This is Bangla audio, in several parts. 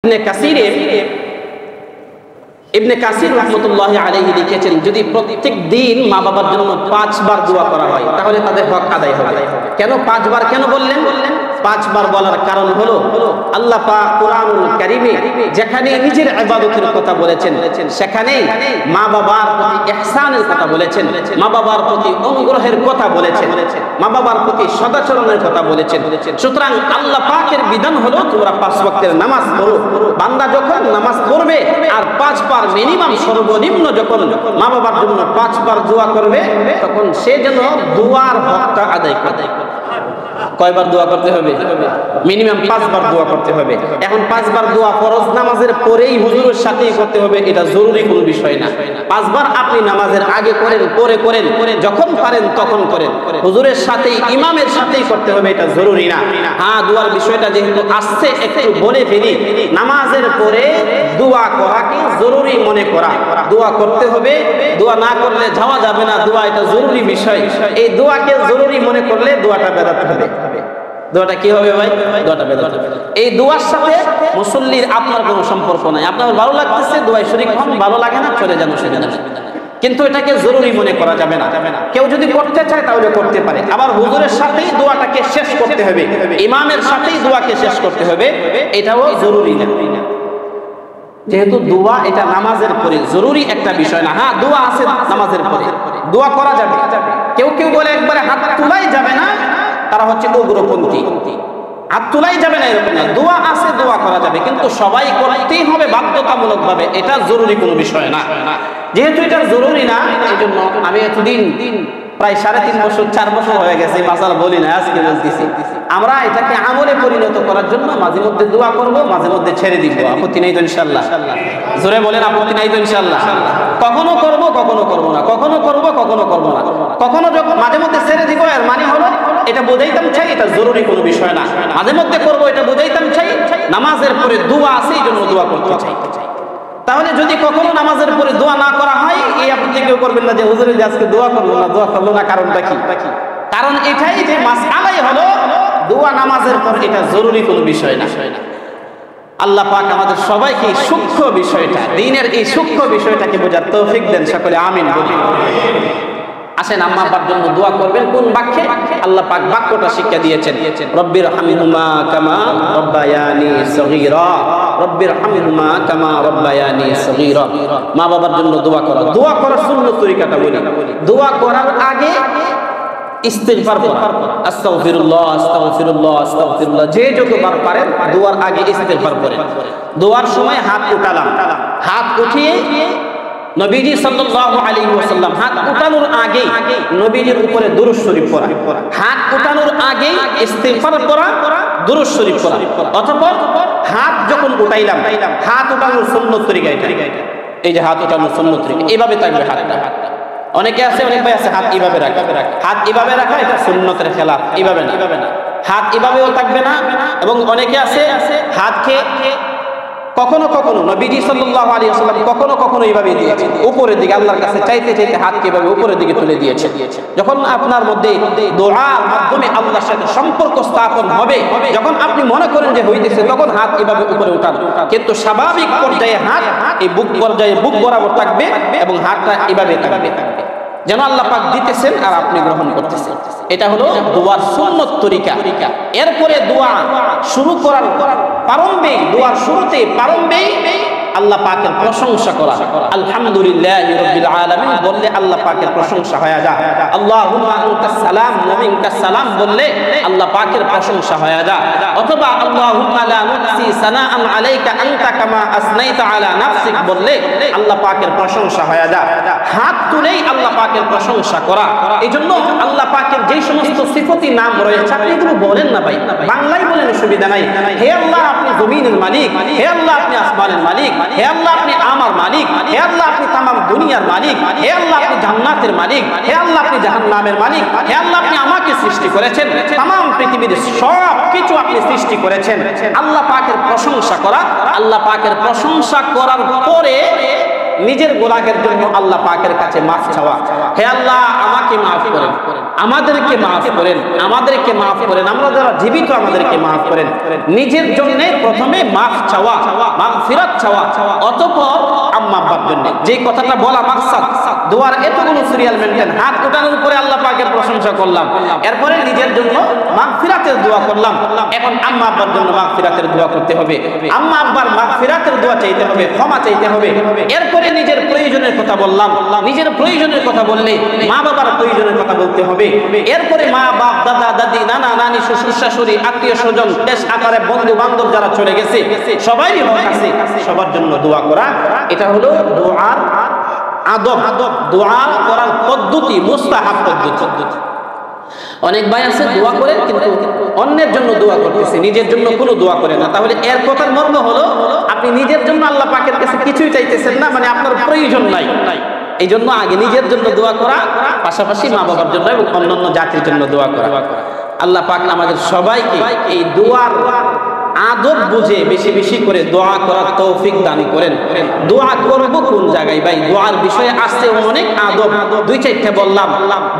ইবনে কাসির রাহমাতুল্লাহি আলাইহি লিখেছেন, যদি প্রত্যেক দিন মা বাবার জন্য 5 বার দোয়া করা হয় তাহলে তাদের হক আদায় হবে। কেন 5 বার কেন বললেন? 5 বার বলার কারণ হলো আল্লাহ পাক কুরআনুল কারীমে যেখানে নিজের ইবাদতের কথা বলেছেন সেখানেই মা বাবার প্রতি ইহসানের কথা বলেছেন, মা বাবার প্রতি অনুগ্রহের কথা বলেছেন, মা বাবার প্রতি সদাচরণের কথা বলেছেন। সুতরাং আল্লাহ পাকের বিধান হলো তোমরা 5 ওয়াক্তের নামাজ পড়ো। বান্দা যখন নামাজ পড়বে আর 5 বার মিনিমাম সর্বনিম্ন যখন মা বাবার জন্য 5 বার দোয়া করবে তখন সে যেন দোয়ার হকটা আদায় করে। কয়বার দোয়া করতে হবে? মিনিমাম 5 বার দোয়া করতে হবে। এখন 5 বার দোয়া ফরজ নামাজের পরেই হুজুরের সাথেই করতে হবে, এটা জরুরি কোনো বিষয় না। 5 বার আপনি নামাজের আগে করেন, পরে করেন, যখন পারেন তখন করেন, হুজুরের সাথেই ইমামের সাথেই করতে হবে, এটা জরুরি না। হ্যাঁ, দোয়ার বিষয়টা যেহেতু আসছে একটু বলে ফেলি। নামাজের পরে দোয়া করাকে জরুরি মনে করা, দোয়া করতে হবে, দোয়া না করলে যাওয়া যাবে না, দোয়া এটা জরুরি বিষয়। এই দোয়াকে জরুরি মনে করলে দোয়াটা বেদাত হবে। দোয়াটা কি হবে ভাই? দোয়াটা বেদাত হবে। এই দোয়ার সাথে মুসল্লির আপনার কোনো সম্পর্ক নাই। আপনার ভালো লাগতেছে দোয়ায় শরীক হন, ভালো লাগে না চলে যান, অসুবিধা নেই। কিন্তু এটাকে জরুরি মনে করা যাবে না। কেউ যদি করতে চায় তাহলে করতে পারে। আবার হুজুরের সাথেই দোয়াটাকে শেষ করতে হবে, ইমামের সাথেই দোয়াকে শেষ করতে হবে, এটাও জরুরি না। যেহেতু দোয়া এটা নামাজের পরে জরুরি একটা বিষয় না। হ্যাঁ, দোয়া আছে নামাজের পরে, দোয়া করা যাবে। কেউ কেউ বলে একবারে হাত তোলাই যাবে না, তারা হচ্ছে উগ্রপন্থী। হাত তোলাই যাবে না এরকম না, দোয়া আছে, দোয়া করা যাবে, কিন্তু সবাই করতেই হবে বাধ্যতামূলক ভাবে, এটা জরুরি কোনো বিষয় না। যেহেতু এটা জরুরি না, এই জন্য আমি এতদিন প্রায় 3.5 বছর 4 বছর হয়ে গেছে মাসাল বলি না, আজকে বলতেছি। আমরা এটাকে আমলে পরিণত করার জন্য মাঝে মধ্যে দোয়া করব, মাঝে মধ্যে ছেড়ে দিব। আপত্তি নেই তো ইনশাআল্লাহ? জোরে বলেন আপত্তি নাই তো ইনশাআল্লাহ? কখনো করব, কখনো করব না, কখনো করব, কখনো করব না, কখনো যখন মাঝে মধ্যে ছেড়ে দিব। এর মানে হলো এটা বোঝাইতাম চাই এটা জরুরি কোনো বিষয় না। মাঝে মধ্যে করব এটা বোঝাইতাম চাই নামাজের পরে দোয়া আছে এই জন্য দোয়া করতে চাই। তাহলে যদি কখনো নামাজের পরে দোয়া না করা হয়, এই আপত্তি কেউ করবেন না যে হুজুরে যে আজকে দোয়া করলো না, দোয়া করলো না, কারণটা কি? কারণ এটাই যে মাসআলাই হলো দোয়া নামাজের পর এটা জরুরি কোনো বিষয় না। আল্লাহ পাক আমাদের সবাইকে সূক্ষ্ম বিষয়টা, দ্বীনের এই সূক্ষ্ম বিষয়টাকে বোঝার তৌফিক দেন, সকলে আমিন বলি। আসেন আম্মা আব্বার জন্য দোয়া করবেন। কোন বাক্যে? আল্লাহ পাক বাক্যটা শিক্ষা দিয়েছেন, রব্বির হামহুমা কামা রব্বায়ানি সগীরা, রব্বির হামহুমা কামা রব্বায়ানি সগীরা। মা বাবার জন্য দোয়া করা, দোয়া করার সুন্নত তরিকাটা বলি। দোয়া করার আগে ইস্তিগফার করা, আস্তাগফিরুল্লাহ আস্তাগফিরুল্লাহ আস্তাগফিরুল্লাহ, যে যতবার পারেন দোয়ার আগে ইস্তিগফার করেন। দোয়ার সময় হাত উঠালাম, হাত উঠিয়ে নবীজি সাল্লাল্লাহু আলাইহি ওয়াসাল্লাম হাত উঠানোর আগে নবীজির উপরে দুরূদ শরীফ পড়া, হাত উঠানোর আগে ইস্তিগফার করা, দুরূদ শরীফ পড়া। অতঃপর হাত যখন উঠাইলাম, হাত উঠানোর সুন্নত তরিকা এটা। এই যে হাত উঠানোর সুন্নত তরিকা, এইভাবে থাকবে হাতটা। অনেকে আছে, অনেক ভাই আছে হাত এইভাবে রাখা, হাত এইভাবে রাখা এটা সুন্নতের খেলাফ। এইভাবে না, হাত এইভাবেও থাকবে না। এবং অনেকে আছে হাতকে কখনো কখনো নবীজি সাল্লাল্লাহু আলাইহি ওয়াসাল্লাম কখনো কখনো এইভাবে দিয়েছেন, উপরের দিকে আল্লাহর কাছে চাইতে চাইতে হাতকে এভাবে উপরের দিকে তুলে দিয়েছেন। যখন আপনার মধ্যে দোয়ার মাধ্যমে আল্লাহর সাথে সম্পর্ক স্থাপন হবে, যখন আপনি মনে করেন যে হইতেছে, তখন হাত এভাবে উপরে উঠান। কিন্তু স্বাভাবিক পর্যায়ে হাত এই বুক পর্যায়ে বুক বরাবর থাকবে এবং হাতটা এভাবে থাকবে, যেন আল্লাহ পাক দিতেছেন আর আপনি গ্রহণ করতেছেন। এটা হলো দোয়ার সুন্নত তরিকা। এরপরে দোয়া শুরু করার প্রারম্ভে, দোয়ার শুরুতে প্রারম্ভে আল্লাহ পাকের প্রশংসা করা, আলহামদুলিল্লাহি রাব্বিল আলামিন বললে আল্লাহ পাকের প্রশংসা হয়ে যায়। আল্লাহুম্মা আনতাস সালাম ওয়া মিনকাস সালাম বললে আল্লাহ পাকের প্রশংসা হয়ে যায়। অথবা আল্লাহুম্মা লা নুহসি সানাআন আলাইকা আনতা কামা আসনাইতা আলা নাফসিক বললে আল্লাহ পাকের প্রশংসা হয়ে যায়। হাত তুলেই আল্লাহ পাকের প্রশংসা করা। এইজন্য আল্লাহ পাকের যে সমস্ত সিফাতি নাম রয়েছে আপনি এগুলো বলেন না ভাই, বাংলায় বলেন, অসুবিধা নাই। হে আল্লাহ আপনি জমিনের মালিক, হে আল্লাহ আপনি আসমানের মালিক, হে আল্লাহ আপনি আমার মালিক, হে আল্লাহ আপনি তামাম দুনিয়ার মালিক, হে আল্লাহ আপনি জান্নাতের মালিক, হে আল্লাহ আপনি জাহান্নামের মালিক, হে আল্লাহ আপনি আমাকে সৃষ্টি করেছেন, তামাম পৃথিবীর সব কিছু আপনি সৃষ্টি করেছেন। আল্লাহ পাকের প্রশংসা করা, আল্লাহ পাকের প্রশংসা করার পরে নিজের গুনাহের জন্য আল্লাহ পাকের কাছে মাফ চাওয়া। হে আল্লাহ আমাকে মাফ করেন, আমাদেরকে মাফ করেন, আমাদেরকে মাফ করেন, আমরা যারা জীবিত আমাদেরকে মাফ করেন। নিজের জন্য প্রথমে মাফ চাওয়া, মাগফিরাত চাওয়া, অতঃপর আম্মা আব্বার জন্য। যে কথাটা বলা মাকসাদ, দোয়ার এতগুলো সিরিয়াল মেইনটেইন, হাত উঠানোর উপরে আল্লাহ পাকের প্রশংসা করলাম, এরপরে নিজের জন্য মাগফিরাতের দোয়া করলাম, এখন আম্মা আব্বার জন্য মাগফিরাতের দোয়া করতে হবে। আম্মা আব্বার মাগফিরাতের দোয়া চাইতে হবে, ক্ষমা চাইতে হবে। এরপরে নিজের প্রয়োজনের কথা বললাম, নিজের প্রয়োজনের কথা বললে মা বাবার প্রয়োজনের কথা বলতে হবে। এরপরে মা বাপ, দাদা দাদি, নানা নানি, শ্বশুর শাশুড়ি, আত্মীয় স্বজন, দেশ আকারে বন্ধু বান্ধব যারা চলে গেছে সবারই হক আছে, সবার জন্য দোয়া করা। এটা হলো দোয়ার আদব, দোয়া করার পদ্ধতি, মুস্তাহাব পদ্ধতি। অনেক ভাই আছে দোয়া করে কিন্তু অন্যের জন্য দোয়া করতেছে, নিজের জন্য কোনো দোয়া করে না। তাহলে এর কথার মর্ম হলো আপনি নিজের জন্য আল্লাহ পাকের কাছে কিছুই চাইতেছেন না, মানে আপনার প্রয়োজন নাই। এই জন্য আগে নিজের জন্য দোয়া করা, পাশাপাশি মা বাবার জন্য এবং অন্যান্য জাতির জন্য দোয়া করা। আল্লাহ পাক আমাদের সবাইকে এই দোয়ার আদব বুঝে বেশি বেশি করে দোয়া করার তৌফিক দান করেন। দোয়া করব কোন জায়গায় ভাই, দোয়ার বিষয়ে আসছে অনেক আদব, দুই চারটা বললাম।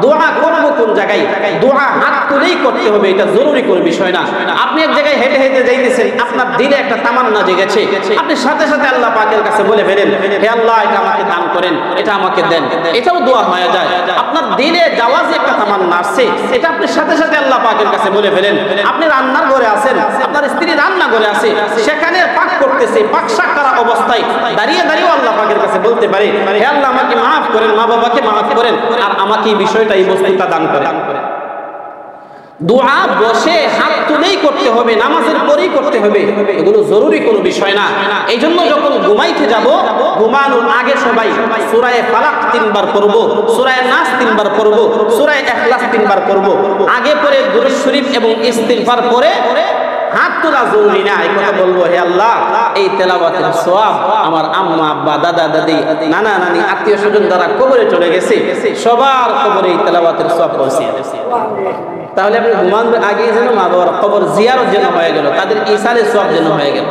দোয়া করব কোন জায়গায়, দোয়া হাত তুলেই করতে হবে, এটা জরুরি কোনো বিষয় না। আপনি এক জায়গায় হেঁটে হেঁটে যাইতেছেন, আপনার দিলে একটা তামান্না জেগেছে, আপনি সাথে সাথে আল্লাহ পাকের কাছে বলে ফেলেন, হে আল্লাহ এটা আমাকে দান করেন, এটা আমাকে দেন, এটাও দোয়া হয়ে যায়। আপনার দিলে যাওয়া যে একটা তামান্না আসছে, এটা আপনি সাথে সাথে আল্লাহ পাকের কাছে বলে ফেলেন। আপনি রান্নার ঘরে আছেন, আপনার স্ত্রী রান্না করে আছে, সেখানে পাক করতেছে, পাক শাক করা অবস্থায় দাঁড়িয়ে দাঁড়িয়ে আল্লাহ পাকের কাছে বলতে পারে, হে আল্লাহ আমাকে মাফ করেন, মা বাবাকে মাফ করেন, আর আমাকে এই বিষয়টা, এই বস্তুটা দান করেন। দোয়া বসে হাত তুলেই করতে হবে, নামাজের পরেই করতে হবে, এগুলো জরুরি কোনো বিষয় না। এই জন্য যখন ঘুমাইতে যাব, ঘুমানোর আগে সবাই সূরা ফালাক 3 বার পড়ব, সূরা নাস 3 বার পড়ব, সূরা ইখলাস 3 বার পড়ব। আগে পরে দুরূদ শরীফ এবং ইস্তিগফার পড়ে হাত তোলা জরুরি না, এই কথা বলবো, হে আল্লাহ এই তেলাওয়াতের সওয়াব আমার আম্মা আব্বা, দাদা দাদি, নানা নানি, আত্মীয় স্বজন যারা কবরে চলে গেছে সবার কবরে এই তেলাওয়াতের সওয়াব পৌঁছিয়ে দেন। তাহলে আপনি ঘুমানোর আগে যেন মা বাবার কবর জিয়ারত যেন হয়ে গেল, তাদের ইসালে সওয়াব যেন হয়ে গেল,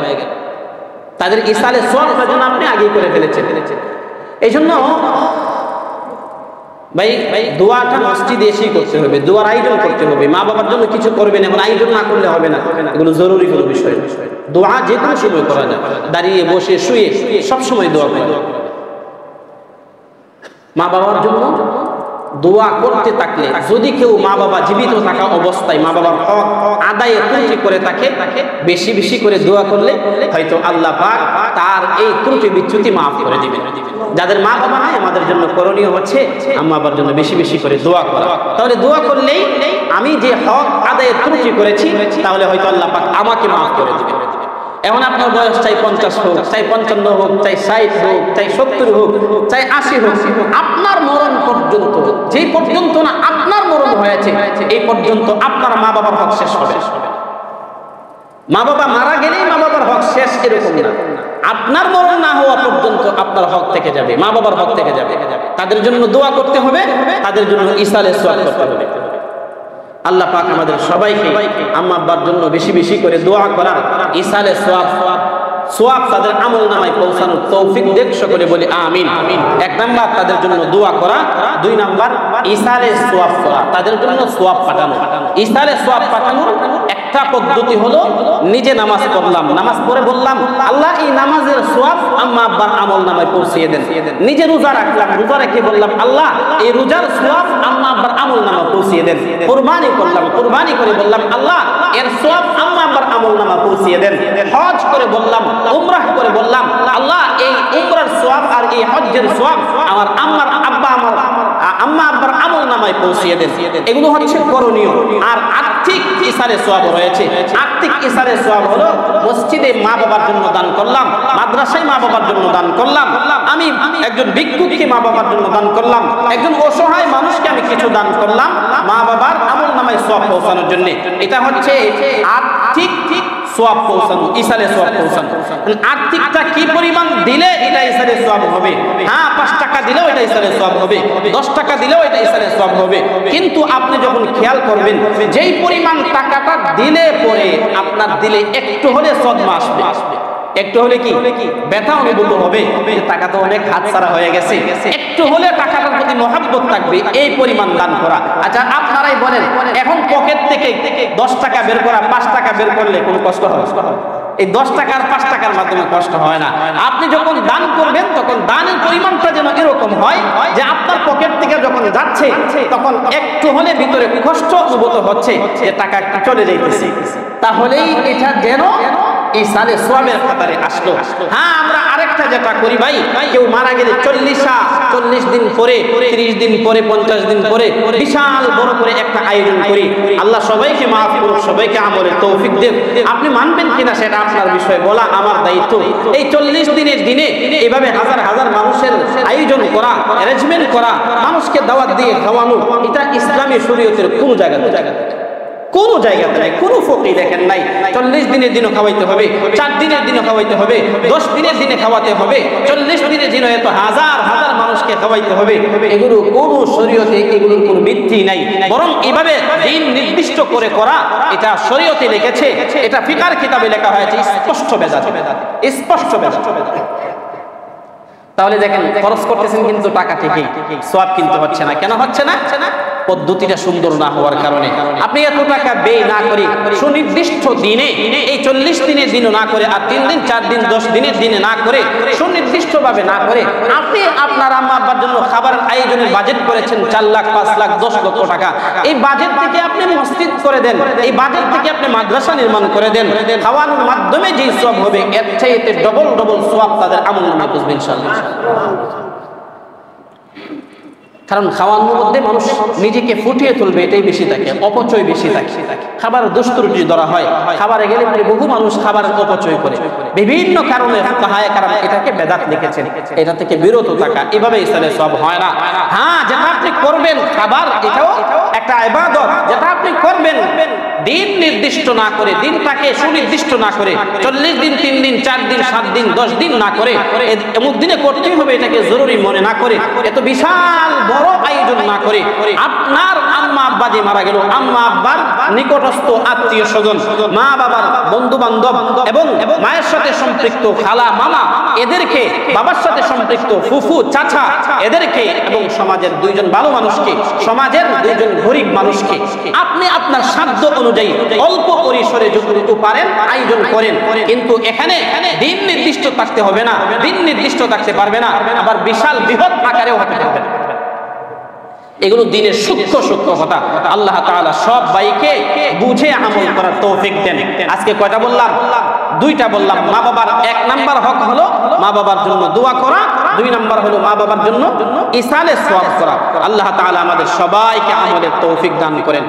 তাদের ইসালে সওয়াব যেন আপনি আগে করে ফেলেছেন। এই জন্য ভাই দোয়াটা মসজিদে এসেই করতে হবে, দোয়ার আয়োজন করতে হবে। মা বাবার জন্য কিছু করবেন, এখন আয়োজন না করলে হবে না, এগুলো জরুরি কোনো বিষয়। দোয়া যে কোনো সময় করা যায়, দাঁড়িয়ে বসে শুয়ে সব সময় দোয়া করা। মা বাবার জন্য দোয়া করতে থাকলে, যদি কেউ মা বাবা জীবিত থাকা অবস্থায় মা বাবার হক আদায়ে ত্রুটি করে থাকে, বেশি বেশি করে দোয়া করলে হয়তো আল্লাহ পাক তার এই ত্রুটি বিচ্যুতি মাফ করে দিবেন। যাদের মা বাবা নাই, আমাদের জন্য করণীয় হচ্ছে আম্মা বাবার জন্য বেশি বেশি করে দোয়া করা। তাহলে দোয়া করলেই আমি যে হক আদায়ে ত্রুটি করেছি, তাহলে হয়তো আল্লাহ পাক আমাকে মাফ করে দিবেন। এখন আপনার বয়স চাই 50 হোক, চাই 55 হোক, চাই 60 হোক, চাই 70 হোক, চাই 80 হোক, আপনার মরণ পর্যন্ত, যেই পর্যন্ত না আপনার মরণ হয়েছে এই পর্যন্ত আপনার মা বাবার হক শেষ হবে। মা বাবা মারা গেলেই মা বাবার হক শেষ এরকম না, আপনার মরণ না হওয়া পর্যন্ত আপনার হক থেকে যাবে, মা বাবার হক থেকে যাবে। তাদের জন্য দোয়া করতে হবে, তাদের জন্য ইসালে সওয়াব করতে হবে। আল্লাহ পাক আমাদের সবাইকে আম্মা আব্বার জন্য বেশি বেশি করে দোয়া করার, ইসালে সওয়াব তাদের আমল নামায় পৌঁছানোর তৌফিক দেখ, সকলে বলি আমিন। এক নাম্বার তাদের জন্য দোয়া করা, দুই নাম্বার ইসালে সওয়াব করা, তাদের জন্য সওয়াব পাঠানো। ইসালে সওয়াব পাঠানোর একটা পদ্ধতি হলো, নিজে নামাজ পড়লাম, নামাজ পড়ে বললাম আল্লাহ এই নামাজের সওয়াব আম্মা আব্বার আমল নামায় পৌঁছিয়ে দেন। নিজে রোজা রাখলাম, রোজা রেখে বললাম আল্লাহ এই রোজার সওয়াব আম্মা আব্বার আমল নামায় পৌঁছিয়ে দেন। কুরবানি করলাম, কুরবানি করে বললাম আল্লাহ এর সওয়াব আম্মা আব্বার আমল নামায় পৌঁছিয়ে দেন। হজ করে বললাম, উমরাহ করে বললাম আল্লাহ এই উমরার সওয়াব আর এই হজ্জের সওয়াব আমার আম্মা আব্বার আমল নামায় পৌঁছিয়ে দেন। এগুলো হচ্ছে করণীয়। আর আর্থিক ইসারে সওয়াব রয়েছে। আর্থিক ইসারে সওয়াব হলো মসজিদে মা বাবার জন্য দান করলাম, মাদ্রাসায় মা বাবার জন্য দান করলাম, আমি একজন ভিক্ষুককে মা বাবার জন্য দান করলাম, একজন অসহায় মানুষকে আমি কিছু দান করলাম মা বাবার আমল নামায় সওয়াব পৌঁছানোর জন্য। এটা হচ্ছে আর্থিক সওয়াব পৌঁছানো, ইসালে সওয়াব পৌঁছানো। আর্থিকটা কি পরিমাণ দিলে এটা ইসালে সওয়াব হবে? হ্যাঁ, 5 টাকা দিলেও এটা ইসালে সওয়াব হবে, 10 টাকা দিলেও এটা ইসালে সওয়াব হবে। কিন্তু আপনি যখন খেয়াল করবেন যেই পরিমাণ টাকাটা দিলে পরে আপনার দিলে একটু হলে সদমা আসবে, একটু হলে কি ব্যথা অনুভূত হবে, টাকা তো অনেক হাতছাড়া হয়ে গেছে, একটু হলে টাকাটার প্রতি মহব্বত থাকবে, এই পরিমাণ দান করা। আচ্ছা আপনারাই বলেন, এখন পকেট থেকে 10 টাকা বের করা, 5 টাকা বের করলে কোনো কষ্ট হয়? এই 10 টাকা আর 5 টাকার মাধ্যমে কষ্ট হয় না। আপনি যখন দান করবেন তখন দানের পরিমাণটা যেন এরকম হয় যে আপনার পকেট থেকে যখন যাচ্ছে তখন একটু হলে ভিতরে কষ্ট অনুভূত হচ্ছে যে টাকা চলে যাইতেছে, তাহলেই এটা যেন এই সালে সোয়াবের খাতারে আসলো। হ্যাঁ, আমরা আরেকটা যেটা করি ভাই, কেউ মারা গেলে 40 দিন পরে, 30 দিন পরে, 50 দিন পরে বিশাল বড় করে একটা আয়োজন করি। আল্লাহ সবাইকে মাফ করুক, সবাইকে আমলের তৌফিক দেন। আপনি মানবেন কিনা সেটা আপনার বিষয়, বলা আমার দায়িত্ব। এই 40 দিনের দিনে এভাবে হাজার হাজার মানুষের আয়োজন করা, অ্যারেঞ্জমেন্ট করা, মানুষকে দাওয়াত দিয়ে খাওয়ানো, এটা ইসলামী শরীয়তের কোন জায়গাতে নাই, কোনো ফকির দেখেন নাই 40 দিনের দিনও খাওয়াইতে হবে, 4 দিনের দিনও খাওয়াইতে হবে, 10 দিনের দিনে খাওয়াতে হবে, 40 দিনের দিনও এত হাজার হাজার মানুষকে খাওয়াইতে হবে। এগুলো কোন শরীয়তে, এগুলোর কোনো ভিত্তি নাই। বরং এভাবে দিন নির্দিষ্ট করে করা, এটা শরীয়তে লিখেছে, এটা ফিকার কিতাবে লেখা হয়েছে, স্পষ্ট বেদাত। তাহলে দেখেন খরচ করতেছেন কিন্তু টাকা ঠিকই, সওয়াব কিন্তু হচ্ছে না। কেন হচ্ছে না? পদ্ধতিটা সুন্দর না হওয়ার কারণে। আপনি এত টাকা ব্যয় না করে সুনির্দিষ্ট দিনে, এই 40 দিনের দিনও না করে, আর 3 দিন 4 দিন 10 দিনের দিনে না করে, সুনির্দিষ্টভাবে না করে, আপনি আপনার আম্মা আব্বার জন্য খাবারের আয়োজনের বাজেট করেছেন 4 লাখ, 5 লাখ, 10 লক্ষ টাকা। এই বাজেট থেকে আপনি মসজিদ করে দেন, এই বাজেট থেকে আপনি মাদ্রাসা নির্মাণ করে দেন। খাওয়ানোর মাধ্যমে যে সওয়াব হবে, এর চাইতে ডবল সওয়াব তাদের আমলনামায় বুঝবেন ইনশাআল্লাহ। কারণ খাওয়ানোর মধ্যে মানুষ নিজেকে ফুটিয়ে তুলবে, এটাই বেশি থাকে, অপচয় বেশি থাকে। খাবার দুষ্ত্রুটি ধরা হয়, খাবারে গেলে বহু মানুষ খাবারের অপচয় করে বিভিন্ন কারণে। ফুকাহায়ে কেরাম এটাকে বেদাত লিখেছেন। এটা থেকে বিরত থাকা, এভাবে ইসলামে সওয়াব হয় না। হ্যাঁ, যেটা আপনি করবেন খাবার, এটাও একটা ইবাদত। যেটা আপনি করবেন দিন নির্দিষ্ট না করে, দিনটাকে সুনির্দিষ্ট না করে, 40 দিন, 3 দিন, 4 দিন, 7 দিন, 10 দিন না করে, এমুক দিনে করতেই হবে এটাকে জরুরি মনে না করে, এত বিশাল বড় আয়োজন না করে, আপনার আম্মা আব্বা যে মারা গেল, আম্মা আব্বার নিকটস্থ আত্মীয় স্বজন, মা বাবার বন্ধু বান্ধব এবং মায়ের সাথে সম্পৃক্ত খালা মামা, এদেরকে, বাবার সাথে সম্পৃক্ত ফুফু চাচা, এদেরকে, এবং সমাজের 2 জন ভালো মানুষকে, সমাজের 2 জন গরিব মানুষকে আপনি আপনার সাধ্য অনুযায়ী অল্প পরিসরে যতটুকু পারেন আয়োজন করেন। কিন্তু এখানে দিন নির্দিষ্ট থাকতে হবে না, দিন নির্দিষ্ট থাকতে পারবে না, আবার বিশাল বৃহৎ আকারেও হতে পারবে না। এগুলো দিনের সূক্ষ্ম কথা। আল্লাহ তাআলা সব ভাইকে বুঝে আমল করার তৌফিক দেন। আজকে কয়টা বললাম? 2টা বললাম। মা বাবার 1 নাম্বার হক হলো মা বাবার জন্য দোয়া করা, 2 নাম্বার হলো মা বাবার জন্য ইসালে সওয়াব করা। আল্লাহ তাআলা আমাদের সবাইকে আমলের তৌফিক দান করেন।